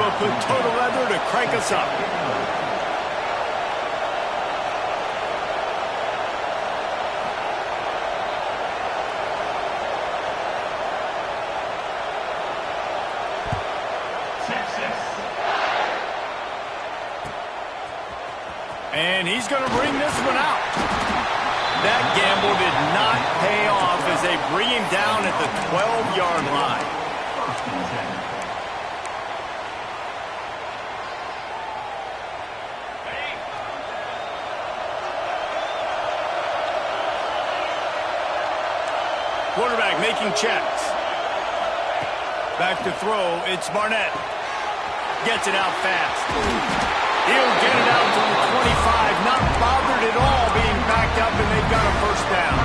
will put total leather to crank us up. And he's going to bring this one out. That gamble did not pay off as they bring him down at the 12-yard line. Quarterback making checks. Back to throw. It's Barnett. Gets it out fast. He'll get it out to the 25. Not bothered at all being backed up, and they've got a first down.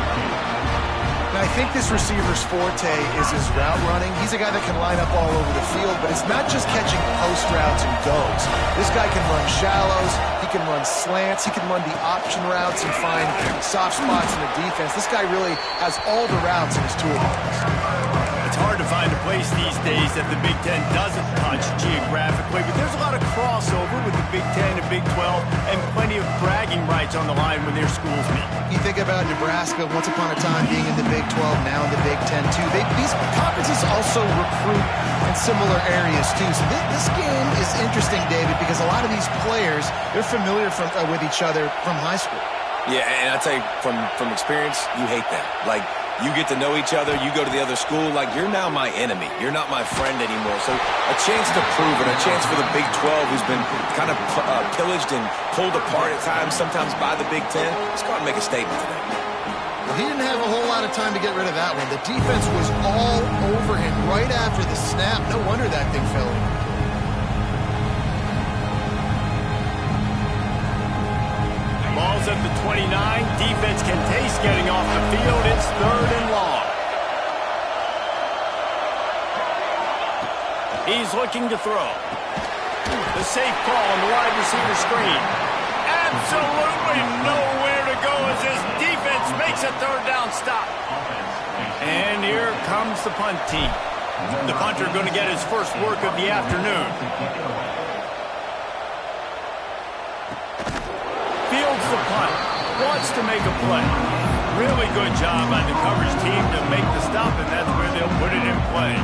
Now, I think this receiver's forte is his route running. He's a guy that can line up all over the field, but it's not just catching post routes and goes. This guy can run shallows. He can run slants. He can run the option routes and find soft spots in the defense. This guy really has all the routes in his toolbox. It's hard to find a place these days that the Big Ten doesn't touch geographically, but there's a lot of crossover with the Big Ten and Big 12 and plenty of bragging rights on the line when their schools meet. You think about Nebraska once upon a time being in the Big 12, now in the Big 10 too. These conferences also recruit in similar areas too. So this game is interesting, David, because a lot of these players, they're familiar with each other from high school. Yeah, and I tell you, from experience, you hate that. Like, you get to know each other, you go to the other school, like, you're now my enemy. You're not my friend anymore. So a chance to prove it, a chance for the Big 12, who's been kind of pillaged and pulled apart at times, sometimes by the Big 10. Let's go out and make a statement today. Well, he didn't have a whole lot of time to get rid of that one. The defense was all over him right after the snap. No wonder that thing fell in. Ball's at the 29. Defense can taste getting off the field. It's 3rd and long. He's looking to throw. The safe call on the wide receiver screen. Absolutely nowhere to go as this defense makes a 3rd down stop. And here comes the punt team. The punter going to get his first work of the afternoon. Fields the punt, wants to make a play. Really good job by the coverage team to make the stop, and that's where they'll put it in play.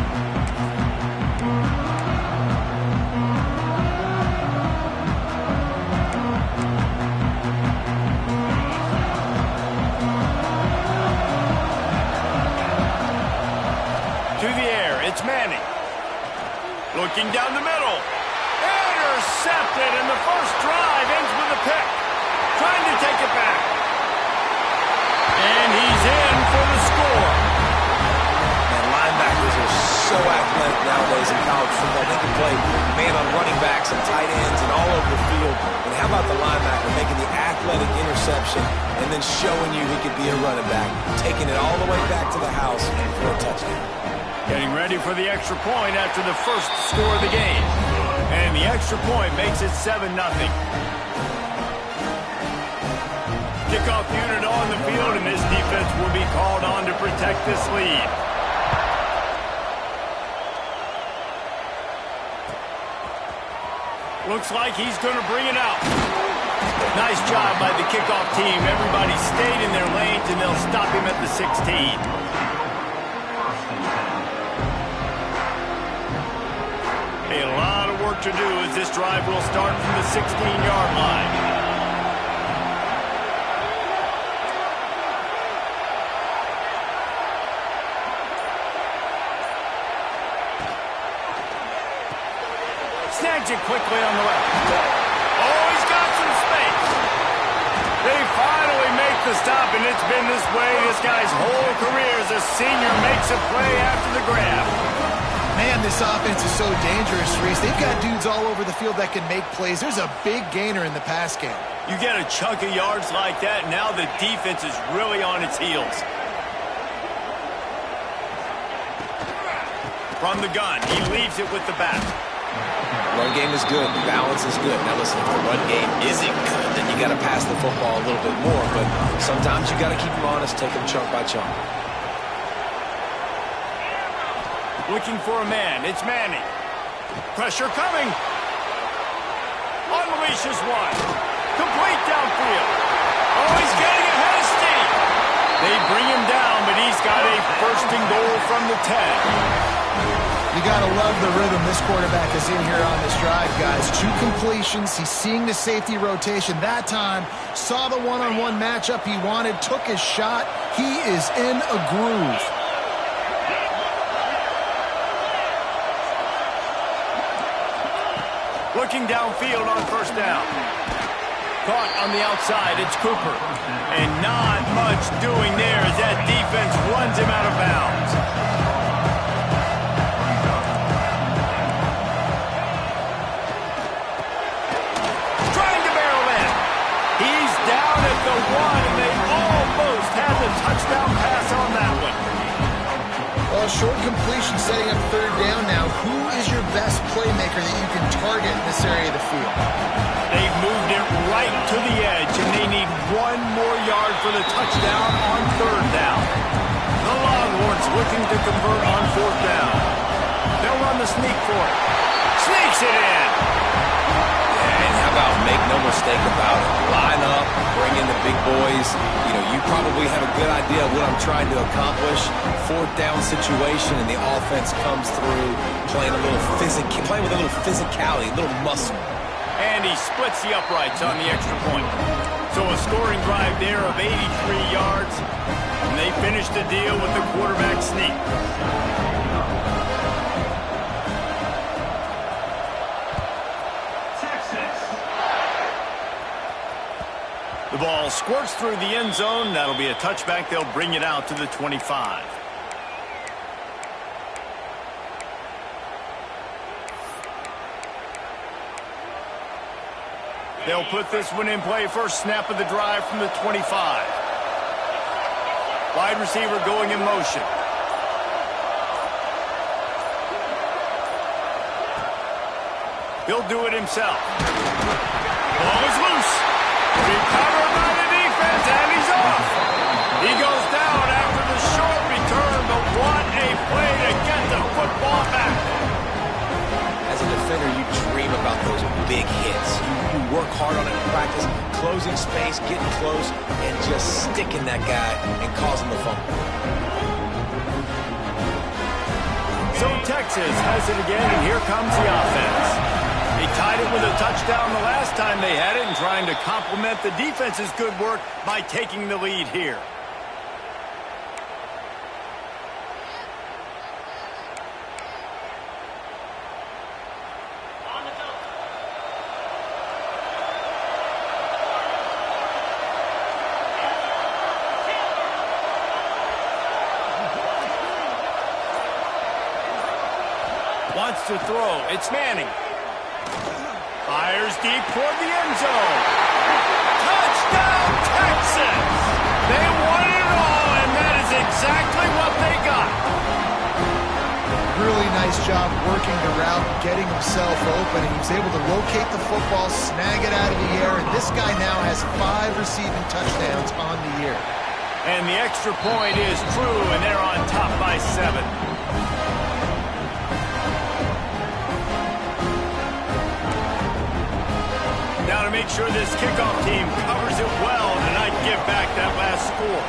To the air, it's Manning. Looking down the middle. Intercepted, and the first drive ends with a pick. Trying to take it back. And he's in for the score. And linebackers are so athletic nowadays in college football. They can play man on running backs and tight ends and all over the field. And how about the linebacker making the athletic interception and then showing you he could be a running back, taking it all the way back to the house for a touchdown. Getting ready for the extra point after the first score of the game. And the extra point makes it 7-0. Kickoff unit on the field, and this defense will be called on to protect this lead. Looks like he's going to bring it out. Nice job by the kickoff team. Everybody stayed in their lanes, and they'll stop him at the 16. A lot of work to do as this drive will start from the 16-yard line. Snags it quickly on the left. Oh, he's got some space. They finally make the stop, and it's been this way this guy's whole career as a senior makes a play after the grab. Man, this offense is so dangerous, Reese. They've got dudes all over the field that can make plays. There's a big gainer in the pass game. You get a chunk of yards like that, now the defense is really on its heels. From the gun, he leaves it with the back. Run game is good. Balance is good. Now listen, if the run game isn't good, then you got to pass the football a little bit more. But sometimes you got to keep them honest, take them chunk by chunk. Looking for a man. It's Manning. Pressure coming. Unleashes one. Complete downfield. Oh, he's getting ahead of steam. They bring him down, but he's got a first and goal from the 10. You got to love the rhythm this quarterback is in here on this drive, guys. 2 completions. He's seeing the safety rotation that time. Saw the one-on-one matchup he wanted. Took his shot. He is in a groove. Looking downfield on first down. Caught on the outside, it's Cooper. And not much doing there as that defense runs him out of bounds. Trying to barrel in. He's down at the 1, and they almost had the touchdown pass on that one. Well, short completion setting up third down now. Who is your best playmaker that you can target in this area of the field? They've moved it right to the edge, and they need 1 more yard for the touchdown on third down. The Longhorns looking to convert on fourth down. They'll run the sneak for it. Sneaks it in. And how about make no mistake about it? Line up, bring in the big boys. You know, you probably have a good idea of what I'm trying to accomplish. Fourth down situation, and the offense comes through playing with a little physicality, a little muscle. And he splits the uprights on the extra point. So a scoring drive there of 83 yards. And they finish the deal with the quarterback sneak. The ball squirts through the end zone. That'll be a touchback. They'll bring it out to the 25. They'll put this one in play. First snap of the drive from the 25. Wide receiver going in motion. He'll do it himself. Ball is loose. Recovered by the defense, and he's off. He goes down after the short return, but what a play to get the football back. As a defender, you dream about those big hits. You work hard on it in practice, closing space, getting close, and just sticking that guy and causing the fumble. So Texas has it again, and here comes the offense. They tied it with a touchdown the last time they had it, and trying to complement the defense's good work by taking the lead here. Wants to throw. It's Manning. Fires deep toward the end zone. Touchdown, Texas! They won it all, and that is exactly what they got. Really nice job working the route, getting himself open, and he was able to locate the football, snag it out of the air, and this guy now has 5 receiving touchdowns on the year. And the extra point is true, and they're on top by 7. Now to make sure this kickoff team covers it well and not give back that last score.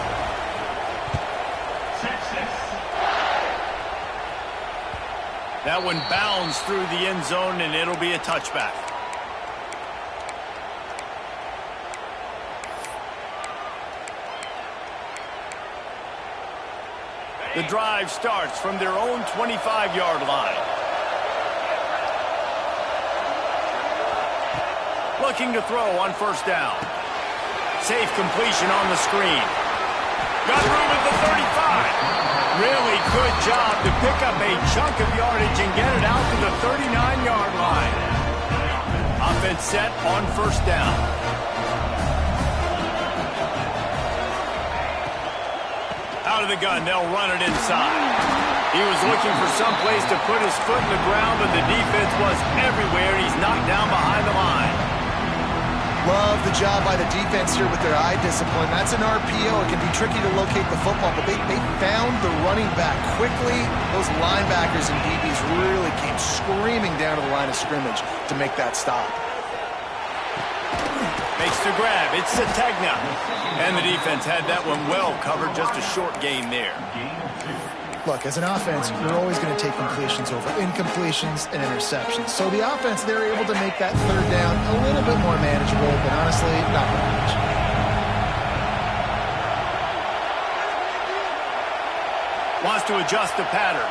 That one bounds through the end zone, and it'll be a touchback. The drive starts from their own 25-yard line. Looking to throw on first down. Safe completion on the screen. Got room at the 35. Really good job to pick up a chunk of yardage and get it out to the 39-yard line. Offense set on first down. Out of the gun, they'll run it inside. He was looking for some place to put his foot in the ground, but the defense was everywhere. He's knocked down behind the line. Love the job by the defense here with their eye discipline. That's an RPO. It can be tricky to locate the football, but they found the running back quickly. Those linebackers and DBs really came screaming down to the line of scrimmage to make that stop. Makes the grab. It's Sategna. And the defense had that one well covered. Just a short gain there. Look, as an offense, you're always going to take completions over incompletions and interceptions. So the offense, they're able to make that third down a little bit more manageable, but honestly, not very much. Wants to adjust the pattern.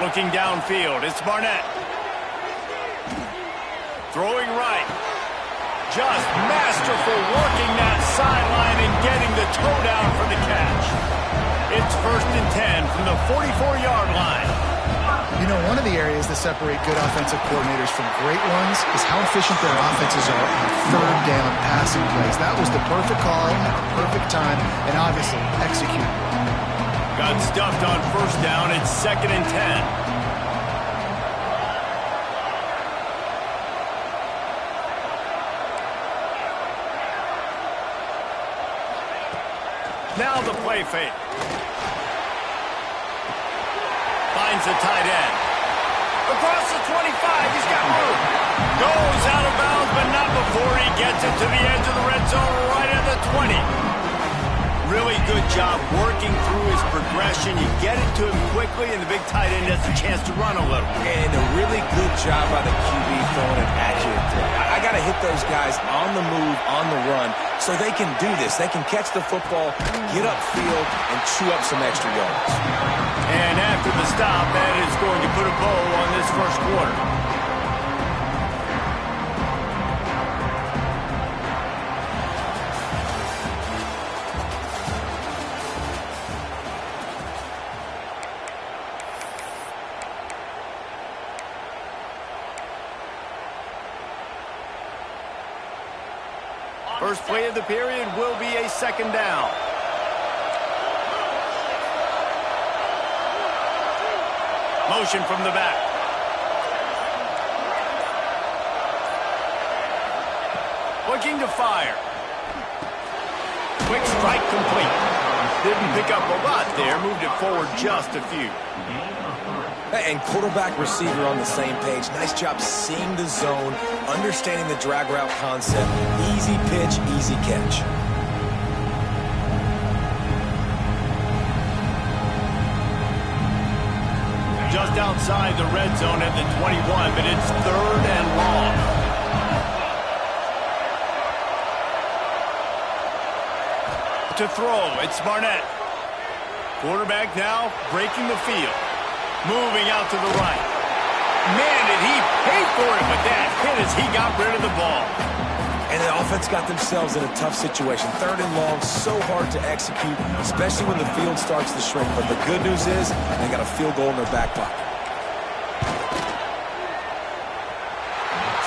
Looking downfield. It's Barnett. Throwing right. Just masterful working that sideline and getting the toe down for the catch. It's 1st and 10 from the 44-yard line. You know, one of the areas that separate good offensive coordinators from great ones is how efficient their offenses are on third down passing plays. That was the perfect call at the perfect time and obviously executed. Got stuffed on 1st down. It's 2nd and 10. Now the play fake. Finds the tight end. Across the 25, he's got room. Goes out of bounds, but not before he gets it to the edge of the red zone right at the 20. Really good job working through his progression. You get it to him quickly, and the big tight end has a chance to run a little. And a really good job by the QB throwing an accurate throw. I got to hit those guys on the move, on the run, so they can do this. They can catch the football, get upfield, and chew up some extra yards. And after the stop, that is going to put a bow on this 1st quarter. First play of the period will be a 2nd down. Motion from the back. Looking to fire. Quick strike complete. Didn't pick up a lot there. Moved it forward just a few. And quarterback receiver on the same page. Nice job seeing the zone, understanding the drag route concept. Easy pitch, easy catch. Just outside the red zone at the 21, but it's 3rd and long. To throw, it's Barnett. Quarterback now breaking the field. Moving out to the right. Man, did he pay for it with that hit as he got rid of the ball. And the offense got themselves in a tough situation. 3rd and long, so hard to execute, especially when the field starts to shrink. But the good news is they got a field goal in their back pocket.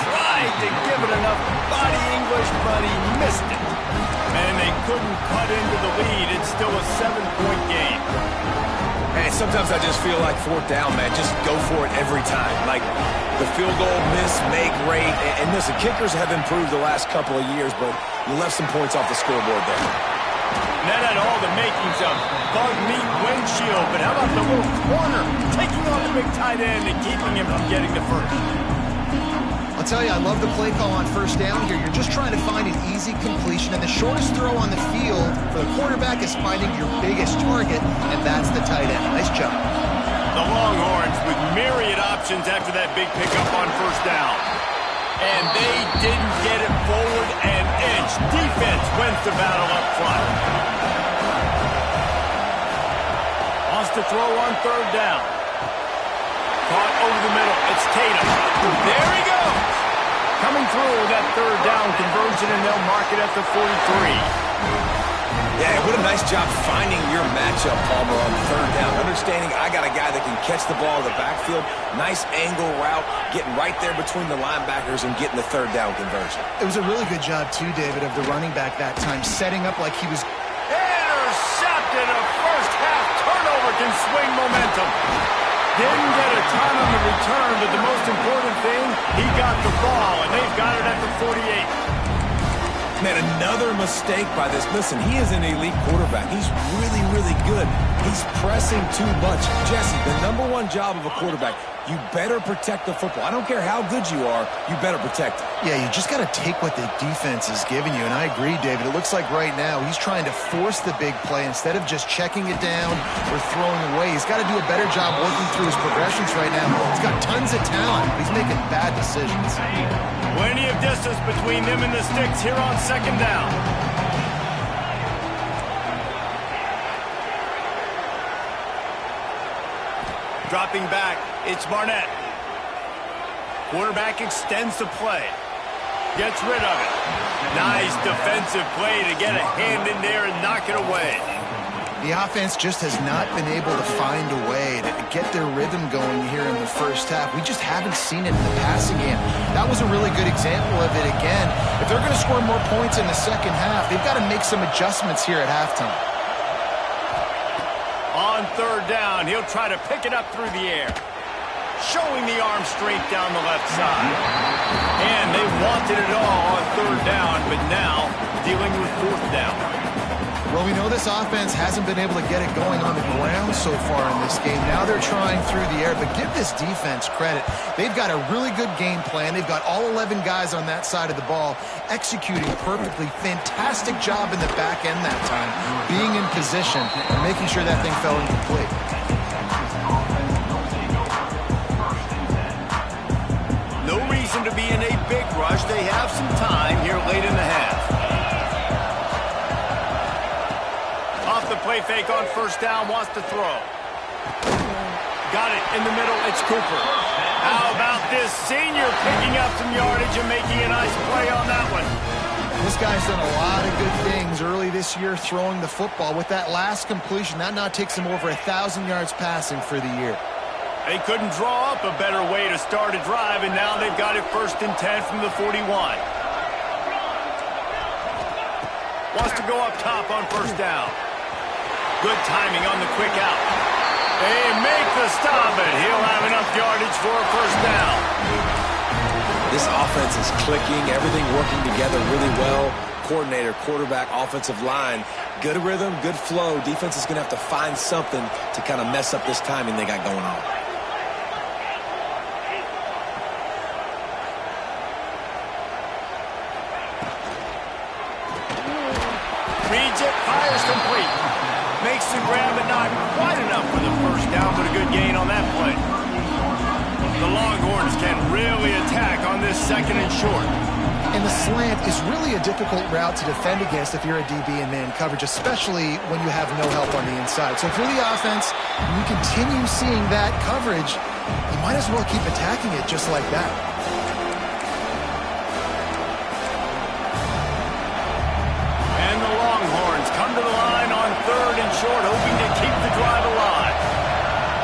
Tried to give it enough body English, but he missed it. And they couldn't cut into the lead. It's still a 7-point game. Hey, sometimes I just feel like 4th down, man. Just go for it every time. Like the field goal, miss, make, rate. And listen, kickers have improved the last couple of years, but you left some points off the scoreboard there. That had all the makings of bug meat windshield, but how about the little corner taking on the big tight end and keeping him from getting the first? I'll tell you, I love the play call on 1st down here. You're just trying to find an easy completion, and the shortest throw on the field for the quarterback is finding your biggest target, and that's the tight end. Nice job. The Longhorns with myriad options after that big pickup on 1st down. And they didn't get it forward an inch. Defense wins the battle up front. Wants to throw on 3rd down. Caught over the middle. It's Tatum. There he goes. Coming through that 3rd down conversion, and they'll mark it at the 43. Yeah, what a nice job finding your matchup, Palmer, on 3rd down. Understanding I got a guy that can catch the ball in the backfield. Nice angle route, getting right there between the linebackers and getting the 3rd down conversion. It was a really good job, too, David, of the running back that time, setting up like he was... Intercepted. A first half turnover can swing momentum. Didn't get a ton on the return, but the most important thing, he got the ball, and they've got it at the 48. Man, another mistake by this. Listen, he is an elite quarterback. He's really, really good. He's pressing too much. Jesse, the #1 job of a quarterback, you better protect the football. I don't care how good you are, you better protect it. Yeah, you just got to take what the defense is giving you, and I agree, David. It looks like right now he's trying to force the big play instead of just checking it down or throwing away. He's got to do a better job working through his progressions right now. He's got tons of talent, but he's making bad decisions. Plenty of distance between them and the sticks here on 2nd down. Dropping back, it's Barnett. Quarterback extends the play. Gets rid of it. Nice defensive play to get a hand in there and knock it away. The offense just has not been able to find a way to get their rhythm going here in the first half. We just haven't seen it in the passing game. That was a really good example of it again. If they're going to score more points in the second half, they've got to make some adjustments here at halftime. On 3rd down, he'll try to pick it up through the air. Showing the arm strength down the left side. And they wanted it all on 3rd down, but now dealing with 4th down. Well, we know this offense hasn't been able to get it going on the ground so far in this game. Now they're trying through the air, but give this defense credit. They've got a really good game plan. They've got all 11 guys on that side of the ball executing perfectly. Fantastic job in the back end that time, being in position and making sure that thing fell incomplete. No reason to be in a big rush. They have some time here late in the half. Off the play fake on 1st down, wants to throw. Got it in the middle, it's Cooper. How about this senior picking up some yardage and making a nice play on that one? This guy's done a lot of good things early this year throwing the football. With that last completion, that now takes him over 1,000 yards passing for the year. They couldn't draw up a better way to start a drive, and now they've got it 1st and 10 from the 41. Wants to go up top on 1st down. Good timing on the quick out. They make the stop, and he'll have enough yardage for a 1st down. This offense is clicking, everything working together really well. Coordinator, quarterback, offensive line, good rhythm, good flow. Defense is going to have to find something to kind of mess up this timing they got going on. Reads it, fires complete. Makes the grab, but not quite enough for the 1st down, but a good gain on that play. The Longhorns can really attack on this 2nd and short. And the slant is really a difficult route to defend against if you're a DB in man coverage, especially when you have no help on the inside. So if you're the offense and you continue seeing that coverage, you might as well keep attacking it just like that. And the Longhorns come to the line on 3rd and short, hoping to keep the drive alive.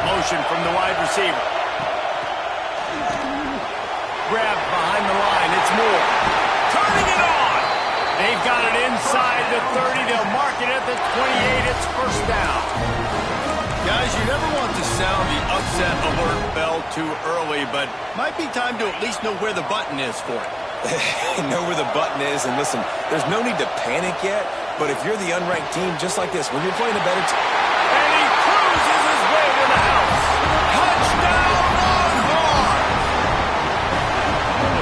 Motion from the wide receiver. Grab behind the line, it's Moore. Turning it on! They've got it inside the 30. They'll mark it at the 28. It's 1st down. Guys, you never want to sound the upset alert bell too early, but might be time to at least know where the button is for it. Know where the button is, and listen, there's no need to panic yet, but if you're the unranked team, just like this, when you're playing a better team. And he cruises his way to the house. Touchdown, Longhorns!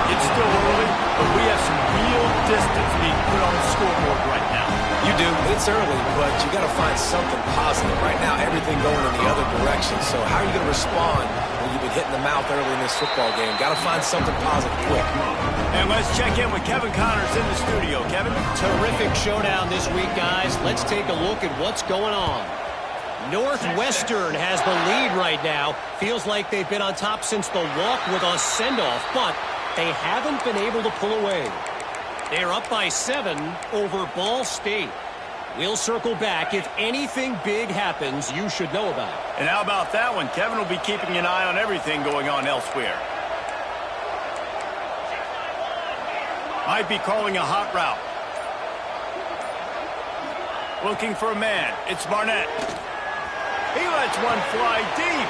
It's still early, but we have some real distance being put on the scoreboard right now. You do. It's early, but you got to find something positive. Right now, everything going in the other direction. So how are you going to respond when you've been hit in the mouth early in this football game? Got to find something positive quick. And let's check in with Kevin Connors in the studio. Kevin? Terrific showdown this week, guys. Let's take a look at what's going on. Northwestern has the lead right now. Feels like they've been on top since the walk with a send-off, but they haven't been able to pull away. They're up by 7 over Ball State. We'll circle back. If anything big happens, you should know about it. And how about that one? Kevin will be keeping an eye on everything going on elsewhere. Might be calling a hot route. Looking for a man. It's Barnett. He lets one fly deep.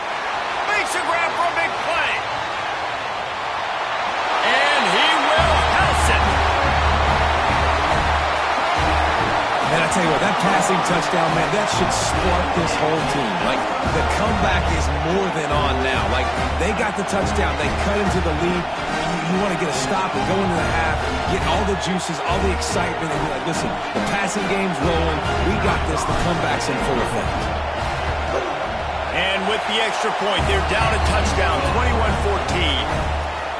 Makes makes a grab for a big play. And he will house it. Man, I tell you what, that passing touchdown, man, that should spark this whole team. Like, the comeback is more than on now. Like, they got the touchdown. They cut into the lead. You want to get a stop and go into the half, get all the juices, all the excitement, and be like, listen, the passing game's rolling. We got this. The comeback's in full effect. And with the extra point, they're down a touchdown, 21-14.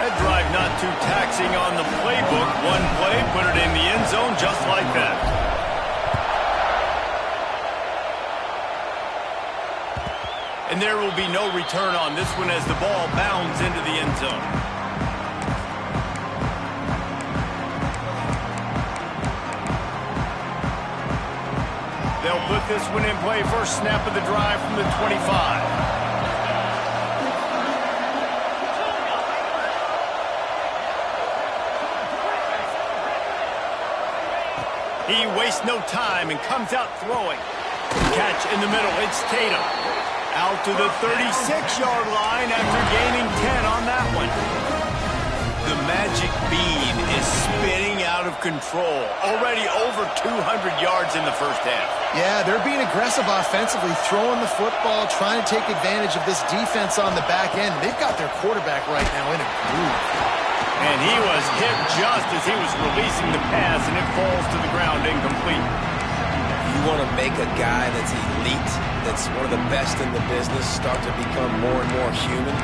That drive not too taxing on the playbook. One play, put it in the end zone just like that. And there will be no return on this one as the ball bounds into the end zone. They'll put this one in play. First snap of the drive from the 25. He wastes no time and comes out throwing. Catch in the middle. It's Tatum. Out to the 36-yard line after gaining 10 on that one. The magic bean is spinning out of control. Already over 200 yards in the first half. Yeah, they're being aggressive offensively, throwing the football, trying to take advantage of this defense on the back end. They've got their quarterback right now in a groove. And he was hit just as he was releasing the pass, and it falls to the ground incomplete. You want to make a guy that's elite, that's one of the best in the business, start to become more and more human.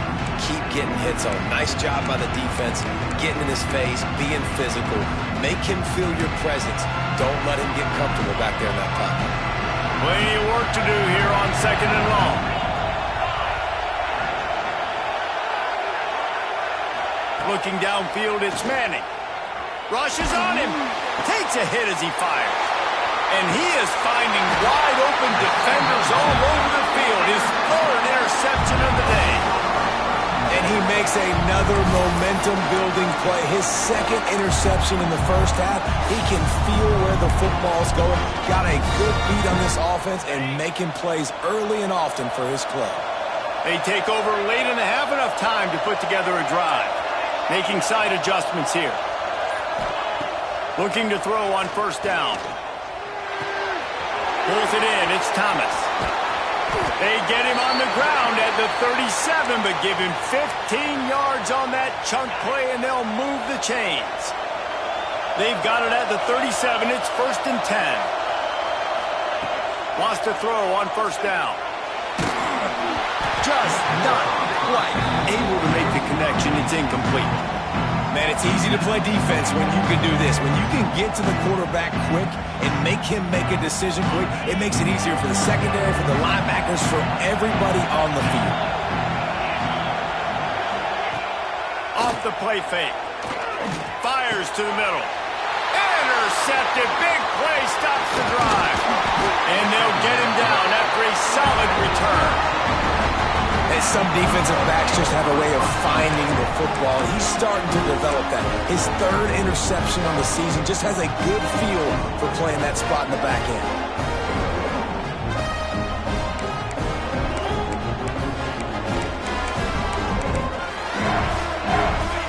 Keep getting hits on. Nice job by the defense, getting in his face, being physical. Make him feel your presence. Don't let him get comfortable back there in that pocket. Plenty of work to do here on 2nd and long. Looking downfield, it's Manning. Rushes on him. Takes a hit as he fires. And he is finding wide-open defenders all over the field. His third interception of the day. And he makes another momentum-building play. His second interception in the first half. He can feel where the football's going. Got a good beat on this offense and making plays early and often for his club. They take over late in the half, enough time to put together a drive. Making side adjustments here. Looking to throw on first down. Pulls it in. It's Thomas. They get him on the ground at the 37, but give him 15 yards on that chunk play, and they'll move the chains. They've got it at the 37. It's 1st and 10. Wants to throw on first down. Just not quite able to make the connection. It's incomplete. Man, it's easy to play defense when you can do this. When you can get to the quarterback quick and make him make a decision quick, it makes it easier for the secondary, for the linebackers, for everybody on the field. Off the play fake. Fires to the middle. Intercepted. Big play stops the drive. And they'll get him down after a solid return. And some defensive backs just have a way of finding the football. He's starting to develop that. His third interception on the season just has a good feel for playing that spot in the back end.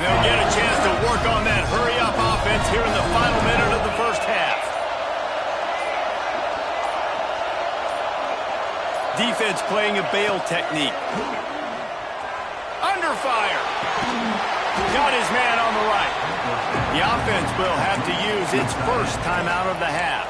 They'll get a chance to work on that hurry-up offense here in the final minute of the first half. Defense playing a bail technique. Under fire. Got his man on the right. The offense will have to use its first timeout of the half.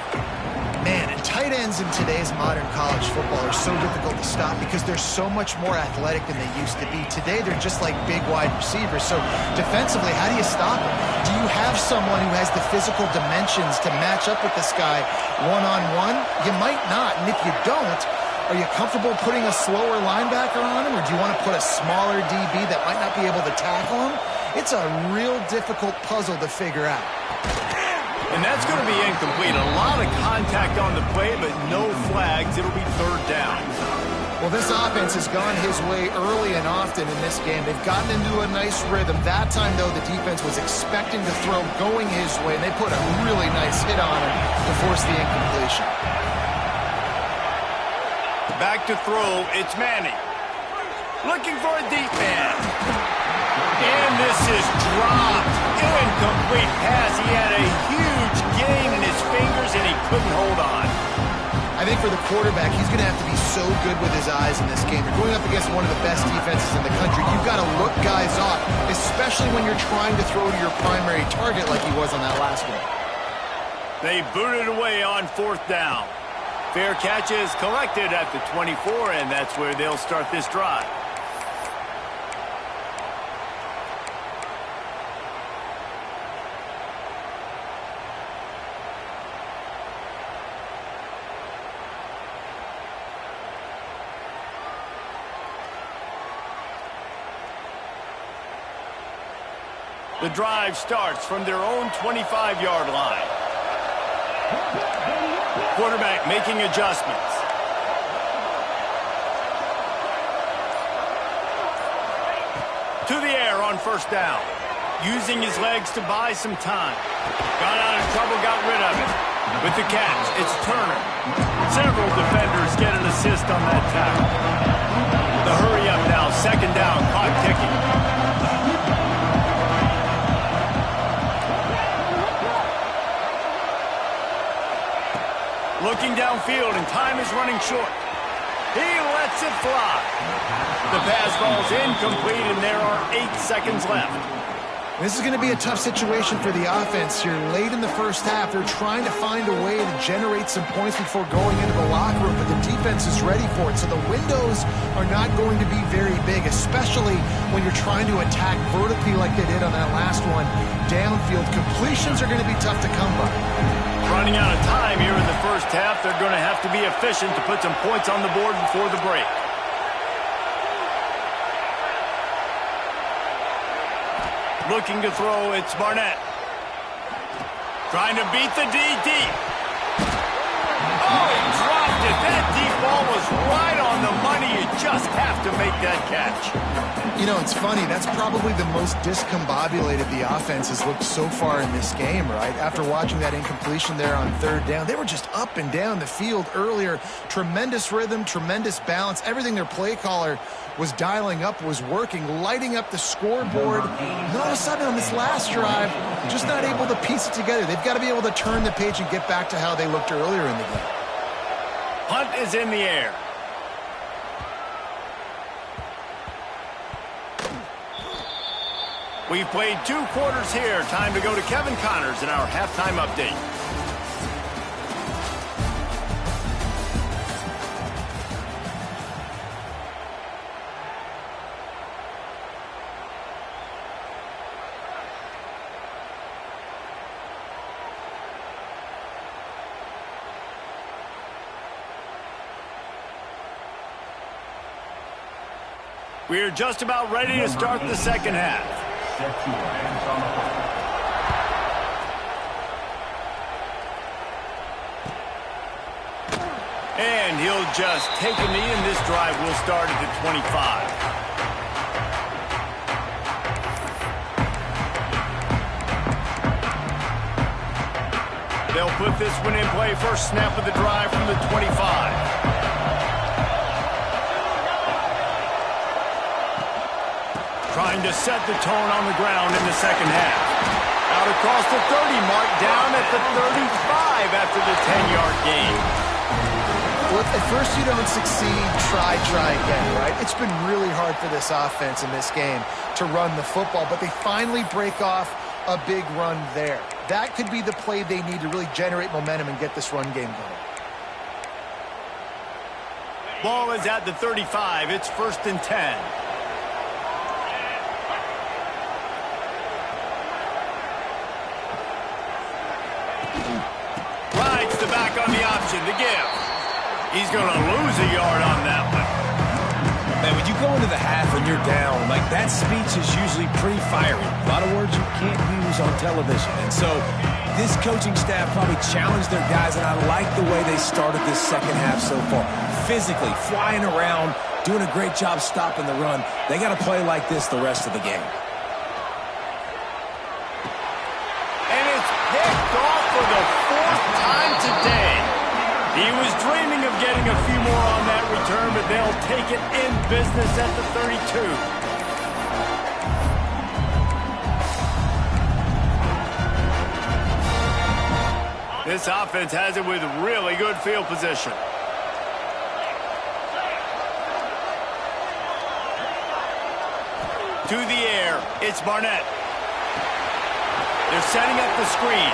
Man, and tight ends in today's modern college football are so difficult to stop because they're so much more athletic than they used to be. Today, they're just like big wide receivers. So defensively, how do you stop them? Do you have someone who has the physical dimensions to match up with this guy one-on-one? You might not, and if you don't, are you comfortable putting a slower linebacker on him, or do you want to put a smaller DB that might not be able to tackle him? It's a real difficult puzzle to figure out. And that's going to be incomplete. A lot of contact on the play, but no flags. It'll be third down. Well, this offense has gone his way early and often in this game. They've gotten into a nice rhythm. That time, though, the defense was expecting to throw going his way, and they put a really nice hit on him to force the incompletion. Back to throw, it's Manning. Looking for a deep man. And this is dropped. Incomplete pass. He had a huge gain in his fingers, and he couldn't hold on. I think for the quarterback, he's going to have to be so good with his eyes in this game. You're going up against one of the best defenses in the country. You've got to look guys off, especially when you're trying to throw to your primary target like he was on that last one. They booted away on 4th down. Fair catch is collected at the 24, and that's where they'll start this drive. The drive starts from their own 25-yard line. Quarterback making adjustments. To the air on 1st down. Using his legs to buy some time. Got out of trouble, got rid of it. With the catch, it's Turner. Several defenders get an assist on that tackle. The hurry up now, 2nd down, clock ticking. Looking downfield, and time is running short. He lets it fly. The pass ball's incomplete, and there are 8 seconds left. This is going to be a tough situation for the offense here. Late in the first half, they're trying to find a way to generate some points before going into the locker room, but the defense is ready for it. So the windows are not going to be very big, especially when you're trying to attack vertically like they did on that last one. Downfield completions are going to be tough to come by. Running out of time here in the first half, they're going to have to be efficient to put some points on the board before the break. Looking to throw, it's Barnett. Trying to beat the D deep. Oh, he dropped it. That deep ball was right on the money. You just have to make that catch. You know, it's funny. That's probably the most discombobulated the offense has looked so far in this game, right? After watching that incompletion there on 3rd down, they were just up and down the field earlier. Tremendous rhythm, tremendous balance. Everything their play caller was dialing up was working, lighting up the scoreboard. And all of a sudden on this last drive, just not able to piece it together. They've got to be able to turn the page and get back to how they looked earlier in the game. Punt is in the air. We've played 2 quarters here. Time to go to Kevin Connors in our halftime update. We're just about ready to start the second half. And he'll just take a knee, and this drive will start at the 25. They'll put this one in play. First snap of the drive from the 25. Trying to set the tone on the ground in the second half. Out across the 30 mark, down at the 35 after the 10-yard gain. Well, if at first you don't succeed, try again, right? It's been really hard for this offense in this game to run the football, but they finally break off a big run there. That could be the play they need to really generate momentum and get this run game going. Ball is at the 35. It's 1st and 10. Rides the back on the option to give. He's going to lose a yard on that one. Man, when you go into the half and you're down, like that speech is usually pretty fiery. A lot of words you can't use on television. And so this coaching staff probably challenged their guys, and I like the way they started this second half so far. Physically, flying around, doing a great job stopping the run. They got to play like this the rest of the game. And it's picked off for the 4th time today. He was dreaming of getting a few more on that return, but they'll take it in business at the 32. This offense has it with really good field position. To the air, it's Barnett. They're setting up the screen.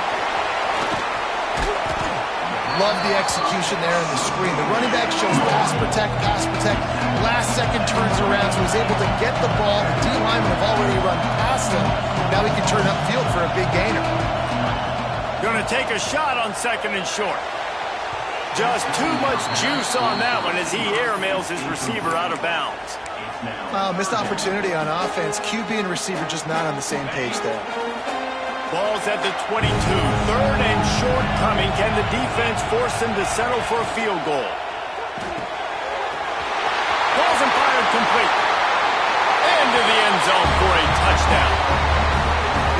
Love the execution there in the screen. The running back shows pass protect, pass protect. Last second turns around, so he's able to get the ball. The D linemen have already run past him. Now he can turn upfield for a big gainer. Going to take a shot on second and short. Just too much juice on that one as he airmails his receiver out of bounds. Missed opportunity on offense. QB and receiver just not on the same page there. Ball's at the 22. Third and short coming. Can the defense force him to settle for a field goal? Ball's and fired complete. Into the end zone for a touchdown.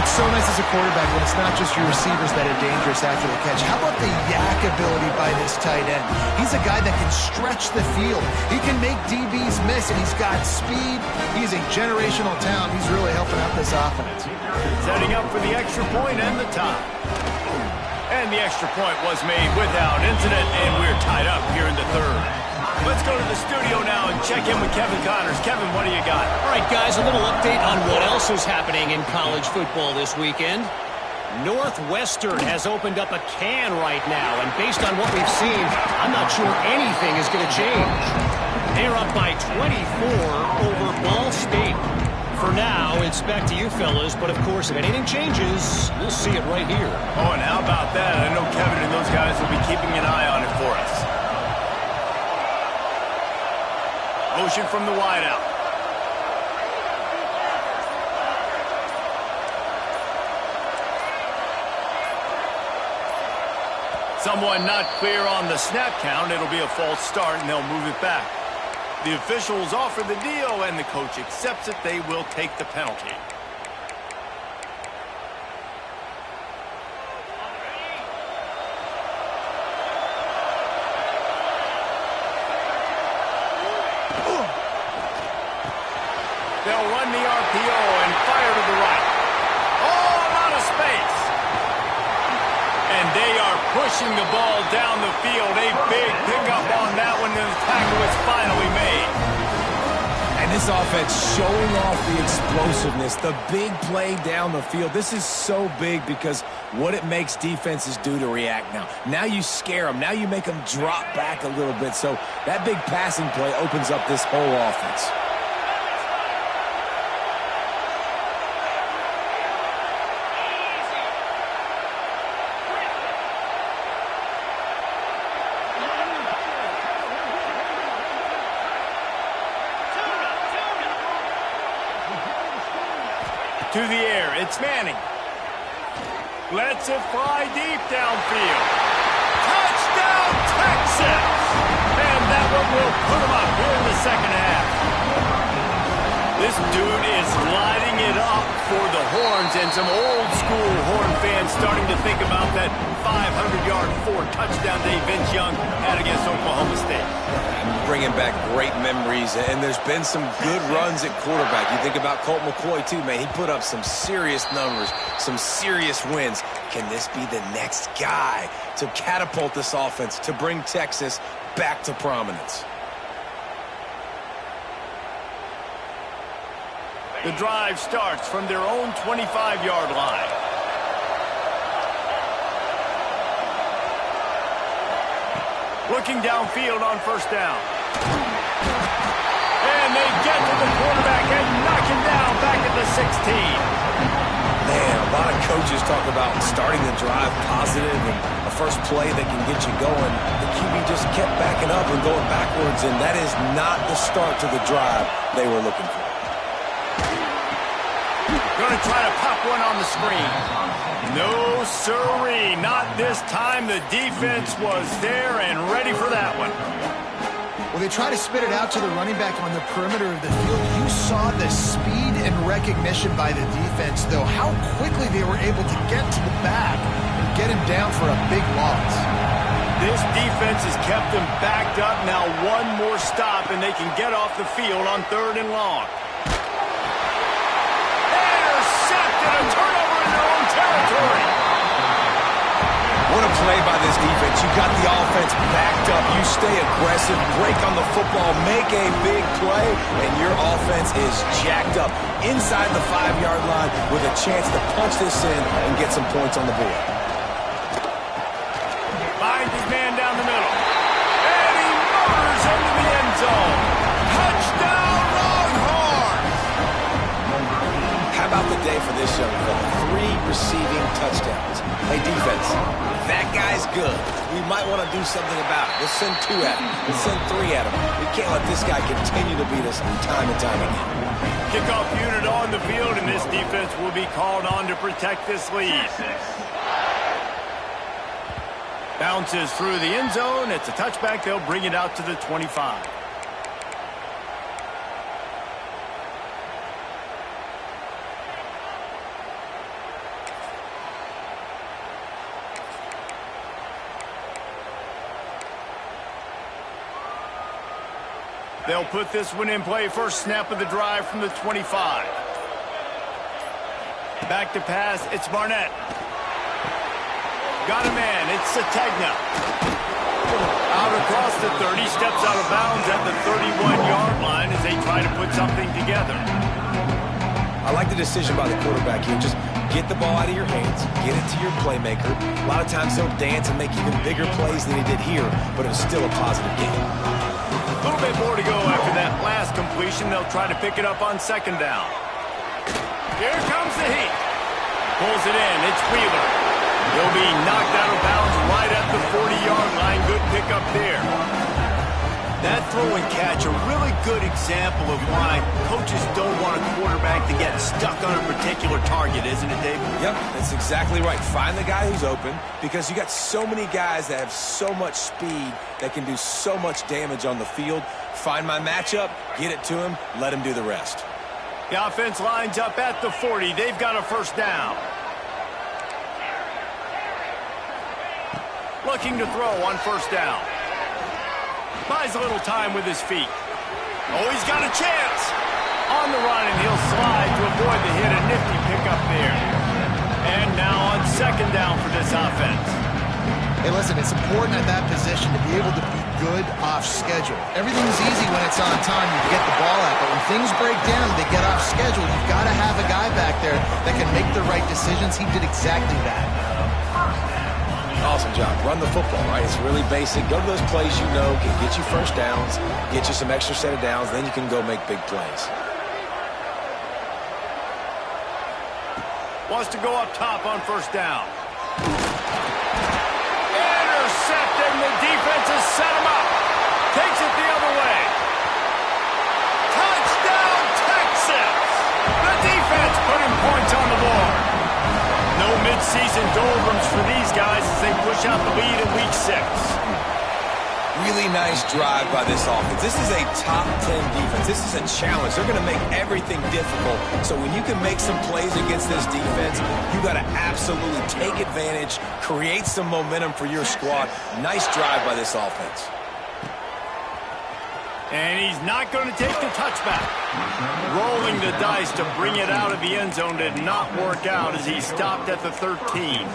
It's so nice as a quarterback when it's not just your receivers that are dangerous after the catch. How about the yak ability by this tight end? He's a guy that can stretch the field. He can make DBs miss, and he's got speed. He's a generational talent. He's really helping out this offense. Setting up for the extra point and the tie. And the extra point was made without incident, and we're tied up here in the third. Let's go to the studio now and check in with Kevin Connors. Kevin, what do you got? All right, guys, a little update on what else is happening in college football this weekend. Northwestern has opened up a can right now, and based on what we've seen, I'm not sure anything is going to change. They're up by 24 over Ball State. For now, it's back to you fellas, but of course, if anything changes, we'll see it right here. Oh, and how about that? I know Kevin and those guys will be keeping an eye on it for us. Motion from the wideout. Someone not clear on the snap count. It'll be a false start, and they'll move it back. The officials offer the deal, and the coach accepts it. They will take the penalty. They'll run the RPO and fire to the right. Oh, out of space. And they are pushing the ball down the field. A big pickup on that one, and the tackle is finally made. And this offense showing off the explosiveness, the big play down the field. This is so big because what it makes defenses do to react now. Now you scare them. Now you make them drop back a little bit. So that big passing play opens up this whole offense. To the air, it's Manning. Lets it fly deep downfield. Touchdown, Texas! And that one will put them up here in the second half. This dude is lighting it up for the Horns, and some old-school Horn fans starting to think about that 500-yard, 4-touchdown day Vince Young had against Oklahoma State. Bringing back great memories, and there's been some good runs at quarterback. You think about Colt McCoy, too, man. He put up some serious numbers, some serious wins. Can this be the next guy to catapult this offense, to bring Texas back to prominence? The drive starts from their own 25-yard line. Looking downfield on first down. And they get to the quarterback and knock him down back at the 16. Man, a lot of coaches talk about starting the drive positive and a first play that can get you going. The QB just kept backing up and going backwards, and that is not the start to the drive they were looking for. Going to try to pop one on the screen. No, sirree. Not this time. The defense was there and ready for that one. Well, they try to spit it out to the running back on the perimeter of the field. You saw the speed and recognition by the defense, though, how quickly they were able to get to the back and get him down for a big loss. This defense has kept them backed up. Now one more stop, and they can get off the field on 3rd and long. Intercepted, a turnover in their own territory. What a play by this defense. You got the offense backed up. You stay aggressive, break on the football, make a big play, and your offense is jacked up inside the 5-yard line with a chance to punch this in and get some points on the board. Finds his man down the middle. And he motors into the end zone. Touchdown, Longhorns! How about the day for this young fella? 3 receiving touchdowns. Hey, defense, that guy's good. We might want to do something about it. Let's send 2 at him. Let's send 3 at him. We can't let this guy continue to beat us time and time again. Kickoff unit on the field, and this defense will be called on to protect this lead. Bounces through the end zone. It's a touchback. They'll bring it out to the 25. They'll put this one in play. First snap of the drive from the 25. Back to pass. It's Barnett. Got a man. It's Sategna. Out across the 30. Steps out of bounds at the 31-yard line as they try to put something together. I like the decision by the quarterback here. Just get the ball out of your hands. Get it to your playmaker. A lot of times he'll dance and make even bigger plays than he did here, but it was still a positive game. A little bit more to go after that last completion. They'll try to pick it up on 2nd down. Here comes the heat. Pulls it in. It's Wheeler. He'll be knocked out of bounds right at the 40-yard line. Good pickup there. That throw and catch, a really good example of why coaches don't want a quarterback to get stuck on a particular target, isn't it, Dave? Yep, that's exactly right. Find the guy who's open because you got so many guys that have so much speed that can do so much damage on the field. Find my matchup, get it to him, let him do the rest. The offense lines up at the 40. They've got a first down. Looking to throw on first down. Buys a little time with his feet. Oh, he's got a chance. On the run, and he'll slide to avoid the hit. A nifty pickup there. And now on 2nd down for this offense. Hey, listen, it's important at that position to be able to be good off schedule. Everything's easy when it's on time. You get the ball out. But when things break down, they get off schedule. You've got to have a guy back there that can make the right decisions. He did exactly that. Awesome job. Run the football, right? It's really basic. Go to those plays you know can get you first downs, get you some extra set of downs, then you can go make big plays. Wants to go up top on first down. Intercepted, and the defense has set him up. Takes it the other way. Touchdown, Texas! The defense putting points on the board. No midseason doldrums for these guys as they push out the lead in Week 6. Really nice drive by this offense. This is a top 10 defense. This is a challenge. They're going to make everything difficult. So when you can make some plays against this defense, you got to absolutely take advantage, create some momentum for your squad. Nice drive by this offense. And he's not going to take the touchback. Rolling the dice to bring it out of the end zone did not work out as he stopped at the 13.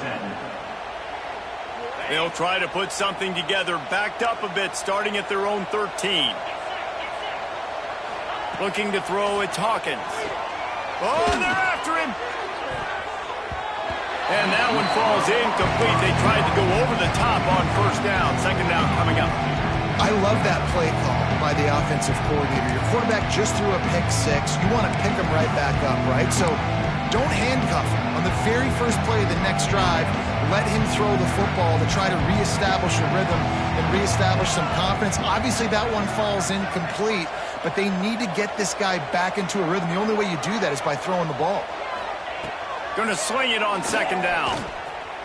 They'll try to put something together, backed up a bit, starting at their own 13. Looking to throw, it's Hawkins. Oh, they're after him. And that one falls incomplete. They tried to go over the top on first down. 2nd down coming up. I love that play call by the offensive coordinator. Your quarterback just threw a pick 6. You want to pick him right back up, right? So don't handcuff him. On the very first play of the next drive, let him throw the football to try to reestablish a rhythm and reestablish some confidence. Obviously, that one falls incomplete, but they need to get this guy back into a rhythm. The only way you do that is by throwing the ball. Going to swing it on 2nd down.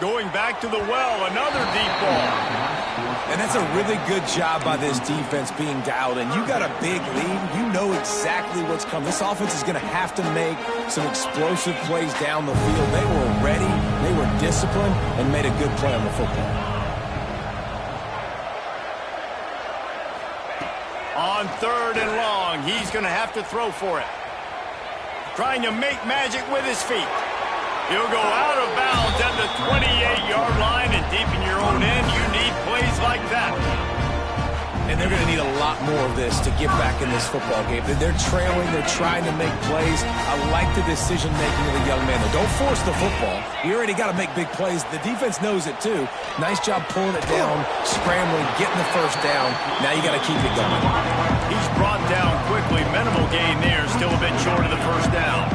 Going back to the well, another deep ball. And that's a really good job by this defense being dialed in. You got a big lead. You know exactly what's coming. This offense is going to have to make some explosive plays down the field. They were ready, they were disciplined, and made a good play on the football. On 3rd and long, he's going to have to throw for it. Trying to make magic with his feet. He'll go out of bounds at the 28-yard line, and deep in your own end, you need plays like that. And they're going to need a lot more of this to get back in this football game. They're trailing. They're trying to make plays. I like the decision-making of the young man. Don't force the football. You already got to make big plays. The defense knows it, too. Nice job pulling it down, scrambling, getting the first down. Now you got to keep it going. He's brought down quickly. Minimal gain there. Still a bit short of the first down.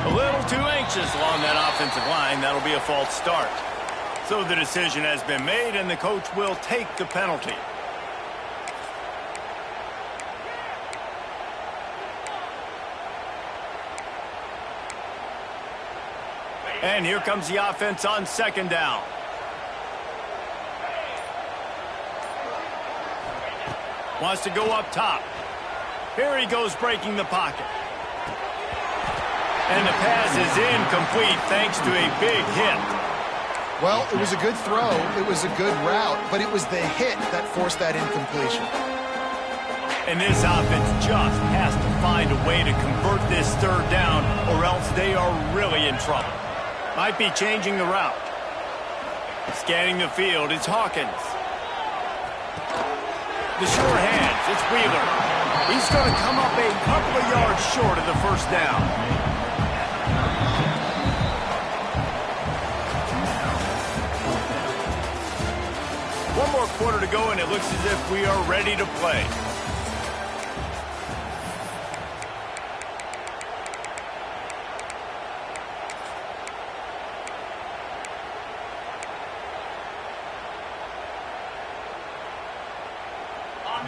A little too anxious along that offensive line. That'll be a false start. So the decision has been made, and the coach will take the penalty. And here comes the offense on 2nd down. Wants to go up top. Here he goes breaking the pocket. And the pass is incomplete thanks to a big hit. Well, it was a good throw, it was a good route, but it was the hit that forced that incompletion. And this offense just has to find a way to convert this 3rd down, or else they are really in trouble. Might be changing the route. Scanning the field, it's Hawkins. The sure hands, it's Wheeler. He's going to come up a couple of yards short of the first down. One more quarter to go, and it looks as if we are ready to play.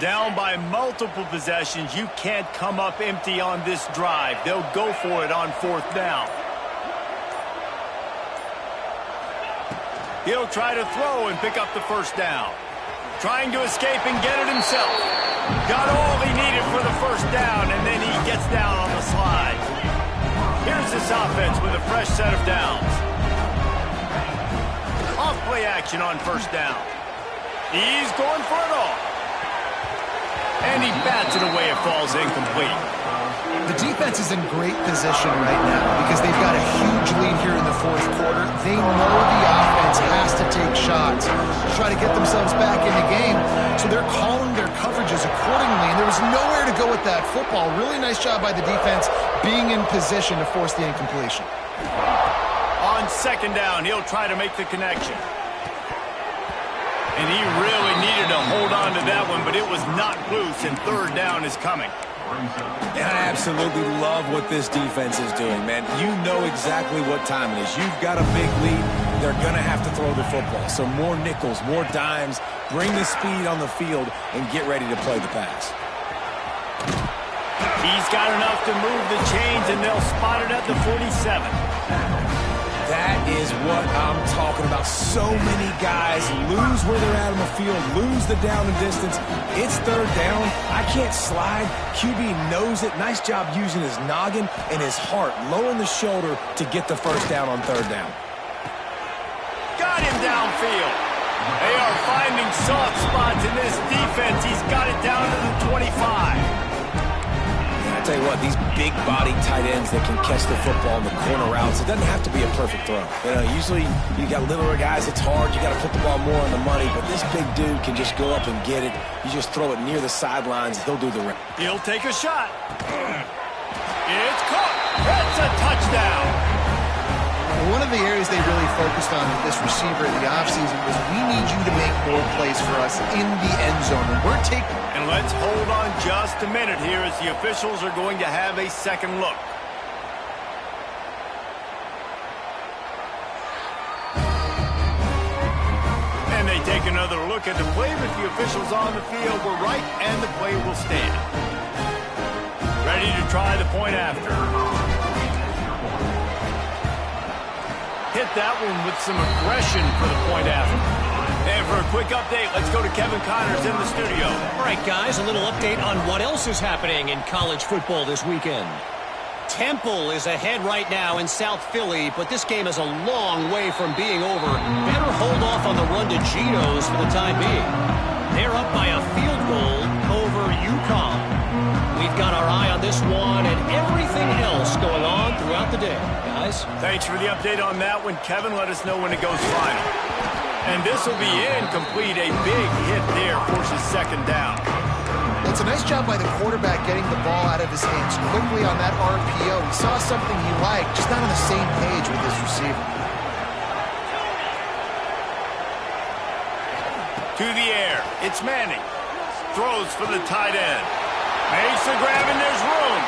Down by multiple possessions, you can't come up empty on this drive. They'll go for it on 4th down. He'll try to throw and pick up the first down. Trying to escape and get it himself. Got all he needed for the first down, and then he gets down on the slide. Here's this offense with a fresh set of downs. Off play action on 1st down. He's going for it all. And he bats it away. It falls incomplete. The defense is in great position right now because they've got a huge lead here in the 4th quarter. They know the offense has to take shots to try to get themselves back in the game. So they're calling their coverages accordingly, and there was nowhere to go with that football. Really nice job by the defense being in position to force the incompletion. On 2nd down, he'll try to make the connection. And he really needed to hold on to that one, but it was not loose, and 3rd down is coming. And I absolutely love what this defense is doing, man. You know exactly what time it is. You've got a big lead. They're going to have to throw the football. So more nickels, more dimes, bring the speed on the field, and get ready to play the pass. He's got enough to move the chains, and they'll spot it at the 47. That is what I'm talking about. So many guys lose where they're at on the field, lose the down and distance. It's 3rd down. I can't slide. QB knows it. Nice job using his noggin and his heart, lowering the shoulder to get the first down on 3rd down. Got him downfield. They are finding soft spots in this defense. He's got it down to the 25. I tell you what, these big-bodied tight ends that can catch the football in the corner routes, it doesn't have to be a perfect throw. You know, usually you got littler guys, it's hard. You got to put the ball more on the money, but this big dude can just go up and get it. You just throw it near the sidelines, he'll do the rest. He'll take a shot. It's caught. That's a touchdown. One of the areas they really focused on with this receiver in the offseason was we need you to make more plays for us in the end zone. And we're taking... And let's hold on just a minute here as the officials are going to have a second look. And they take another look at the play, but the officials on the field were right, and the play will stand. Ready to try the point after. Hit that one with some aggression for the point after. And for a quick update, let's go to Kevin Connors in the studio. All right, guys, a little update on what else is happening in college football this weekend. Temple is ahead right now in South Philly, but this game is a long way from being over. Better hold off on the run to Geno's for the time being. They're up by a yards. Thanks for the update on that one, Kevin. Let us know when it goes final. And this will be incomplete. A big hit there forces second down. It's a nice job by the quarterback getting the ball out of his hands quickly on that RPO. He saw something he liked, just not on the same page with his receiver. To the air. It's Manning. Throws for the tight end. Makes the grab and there's room.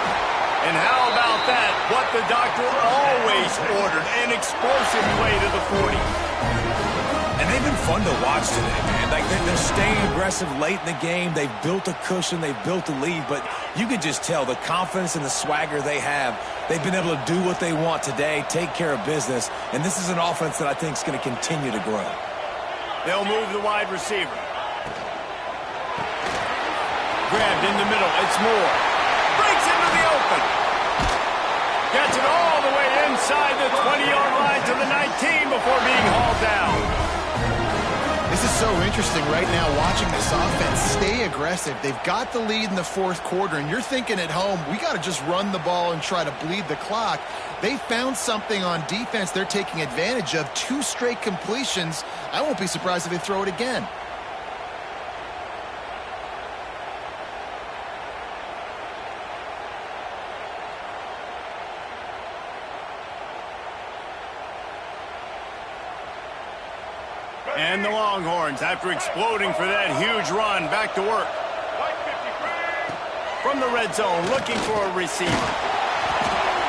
And how about that? What the doctor always ordered. An explosive play to the 40. And they've been fun to watch today, man. Like, they're staying aggressive late in the game. They've built a cushion. They've built a lead. But you can just tell the confidence and the swagger they have. They've been able to do what they want today, take care of business. And this is an offense that I think is going to continue to grow. They'll move the wide receiver. Grabbed in the middle. It's Moore. Breaks into the open. Gets it all the way inside the 20-yard line to the 19 before being hauled down. This is so interesting right now watching this offense stay aggressive. They've got the lead in the fourth quarter, and you're thinking at home, we got to just run the ball and try to bleed the clock. They found something on defense they're taking advantage of. 2 straight completions. I won't be surprised if they throw it again. And the Longhorns, after exploding for that huge run, back to work. From the red zone, looking for a receiver.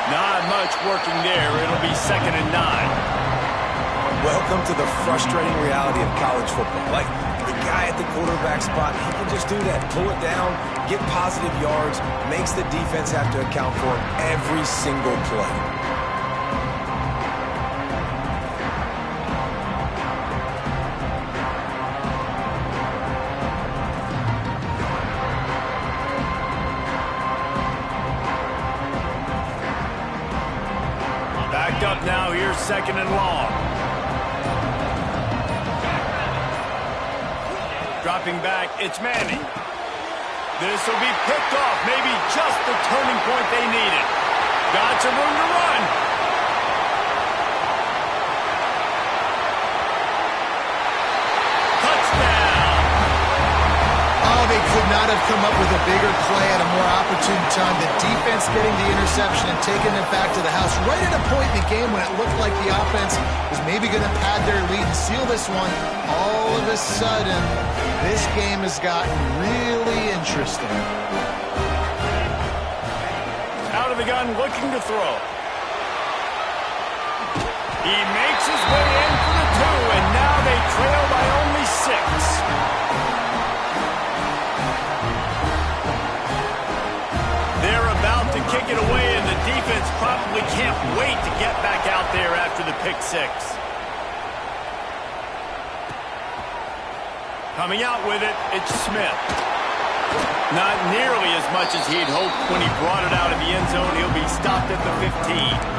Not much working there. It'll be 2nd and 9. Welcome to the frustrating reality of college football. Like, the guy at the quarterback spot, he can just do that. Pull it down, get positive yards, makes the defense have to account for him every single play. Up now, here's 2nd and long. Dropping back, it's Manning. This will be picked off, maybe just the turning point they needed. Got some room to run. Touchdown. Oh, they could not have come up with a bigger play at a more opportune time. The defense getting the interception and taking it back to the house right at a point in the game when it looked like the offense was maybe going to pad their lead and seal this one. All of a sudden, this game has gotten really interesting. Out of the gun, looking to throw. He makes his way in for the 2, and now they trail by only 6. To kick it away, and the defense probably can't wait to get back out there after the pick 6. Coming out with it, it's Smith. Not nearly as much as he'd hoped when he brought it out of the end zone. He'll be stopped at the 15.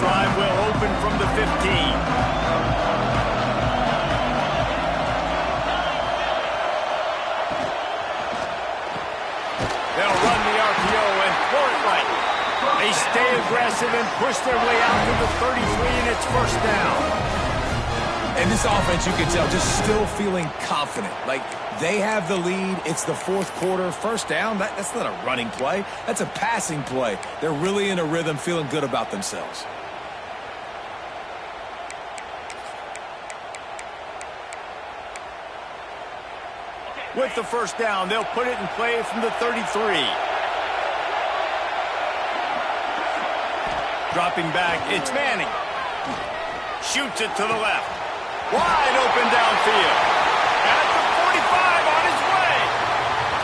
Drive will open from the 15. They'll run the RPO and pour it right. They stay aggressive and push their way out to the 33, and it's 1st down. And this offense, you can tell, just still feeling confident. Like, they have the lead. It's the 4th quarter. 1st down, that's not a running play. That's a passing play. They're really in a rhythm, feeling good about themselves. With the 1st down, they'll put it in play from the 33. Dropping back, it's Manning. Shoots it to the left. Wide open downfield. At the 45 on his way.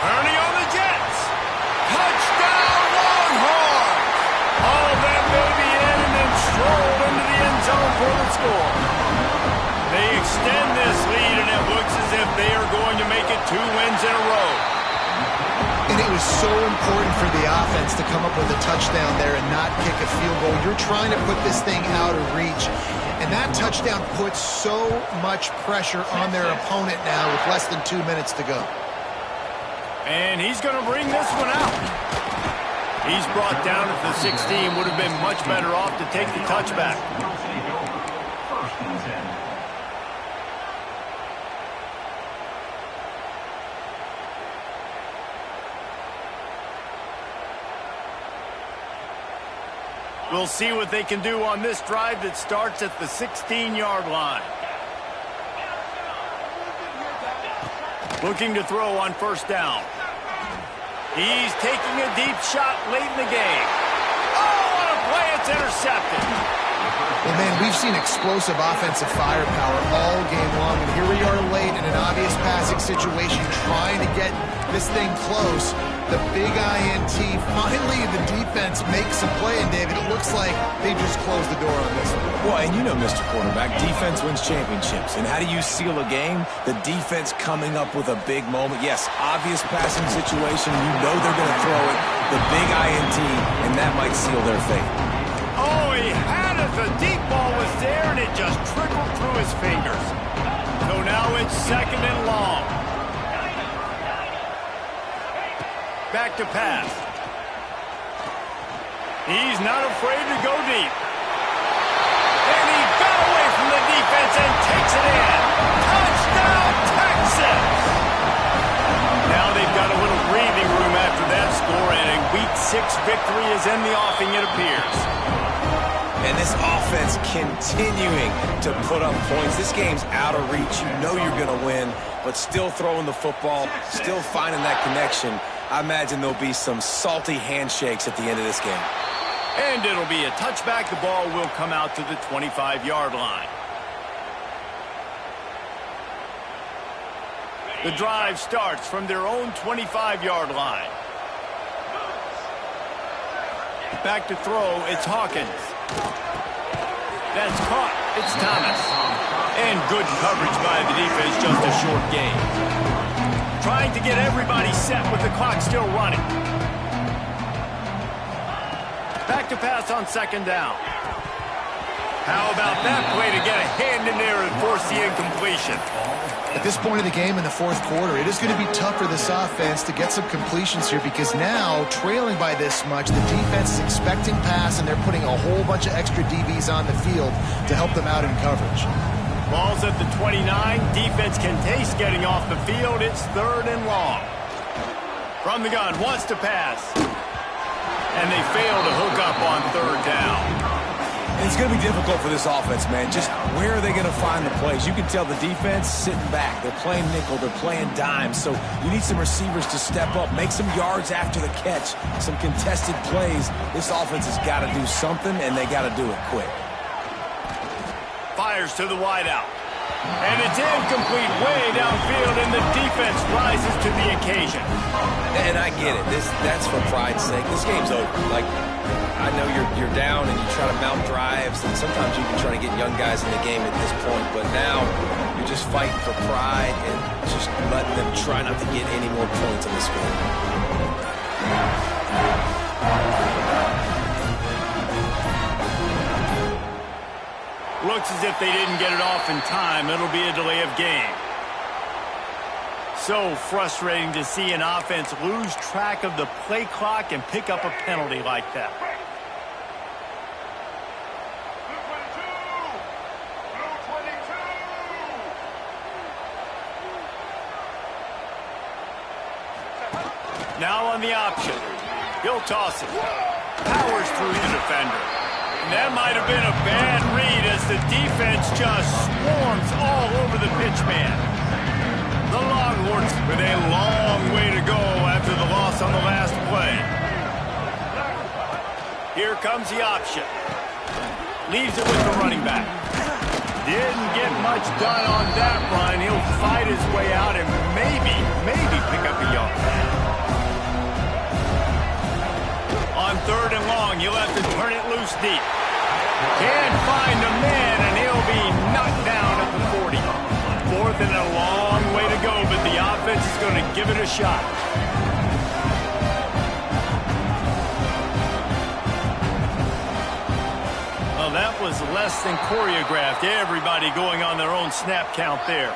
Turning on the Jets. Touchdown Longhorns. All that baby in and then strolled into the end zone for the score. They extend this lead, and it looks as if they are going to make it 2 wins in a row. And it was so important for the offense to come up with a touchdown there and not kick a field goal. You're trying to put this thing out of reach. And And that touchdown puts so much pressure on their opponent now with less than 2 minutes to go. And he's going to bring this one out. He's brought down at the 16. Would have been much better off to take the touchback. We'll see what they can do on this drive that starts at the 16-yard line. Looking to throw on first down. He's taking a deep shot late in the game. Oh, what a play. It's intercepted. Well, man, we've seen explosive offensive firepower all game long, and here we are late in an obvious passing situation trying to get this thing close. The big INT, finally the defense makes a play, and David, it looks like they just closed the door on this one. Well, and you know, Mr. Quarterback, defense wins championships. And how do you seal a game? The defense coming up with a big moment. Yes, obvious passing situation. You know they're going to throw it. The big INT, and that might seal their fate. Oh, he had it. The deep ball was there, and it just trickled through his fingers. So now it's 2nd and long. Back to pass. He's not afraid to go deep. And he got away from the defense and takes it in. Touchdown, Texas! Now they've got a little breathing room after that score, and a Week 6 victory is in the offing, it appears. And this offense continuing to put up points. This game's out of reach. You know you're going to win, but still throwing the football, still finding that connection. I imagine there'll be some salty handshakes at the end of this game. And it'll be a touchback. The ball will come out to the 25-yard line. The drive starts from their own 25-yard line. Back to throw, it's Hawkins. That's caught. It's Thomas. And good coverage by the defense, just a short gain. Trying to get everybody set with the clock still running. Back to pass on 2nd down. How about that play to get a hand in there and force the incompletion? At this point of the game in the 4th quarter, it is going to be tough for this offense to get some completions here because now, trailing by this much, the defense is expecting pass and they're putting a whole bunch of extra DBs on the field to help them out in coverage. Ball's at the 29. Defense can taste getting off the field. It's 3rd and long. From the gun, wants to pass. And they fail to hook up on 3rd down. It's going to be difficult for this offense, man. Just where are they going to find the plays? You can tell the defense sitting back. They're playing nickel. They're playing dime. So you need some receivers to step up, make some yards after the catch, some contested plays. This offense has got to do something, and they got to do it quick. Fires to the wideout. And it's incomplete way downfield, and the defense rises to the occasion. And I get it. That's for pride's sake. This game's over. Like, I know you're down and you try to mount drives, and sometimes you can try to get young guys in the game at this point, but now you're just fighting for pride and just letting them try not to get any more points on the score. Looks as if they didn't get it off in time. It'll be a delay of game. So frustrating to see an offense lose track of the play clock and pick up a penalty like that. Now on the option. He'll toss it. Powers through the defender. And that might have been a bad read as the defense just swarms all over the pitch man. The Longhorns with a long way to go after the loss on the last play. Here comes the option. Leaves it with the running back. Didn't get much done on that run. He'll fight his way out and maybe pick up a yard. On 3rd and long, he'll have to turn it loose deep. Can't find a man, and he'll be knocked down at the 40. 4th and a long way to go, but the offense is going to give it a shot. Well, that was less fast and choreographed. Everybody going on their own snap count there.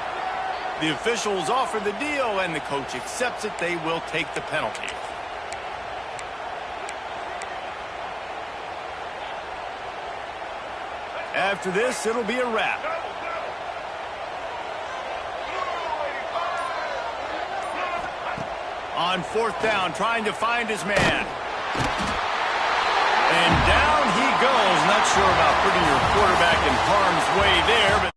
The officials offer the deal, and the coach accepts it. They will take the penalty. After this, it'll be a wrap. On 4th down, trying to find his man. And down he goes. Not sure about putting your quarterback in harm's way there, but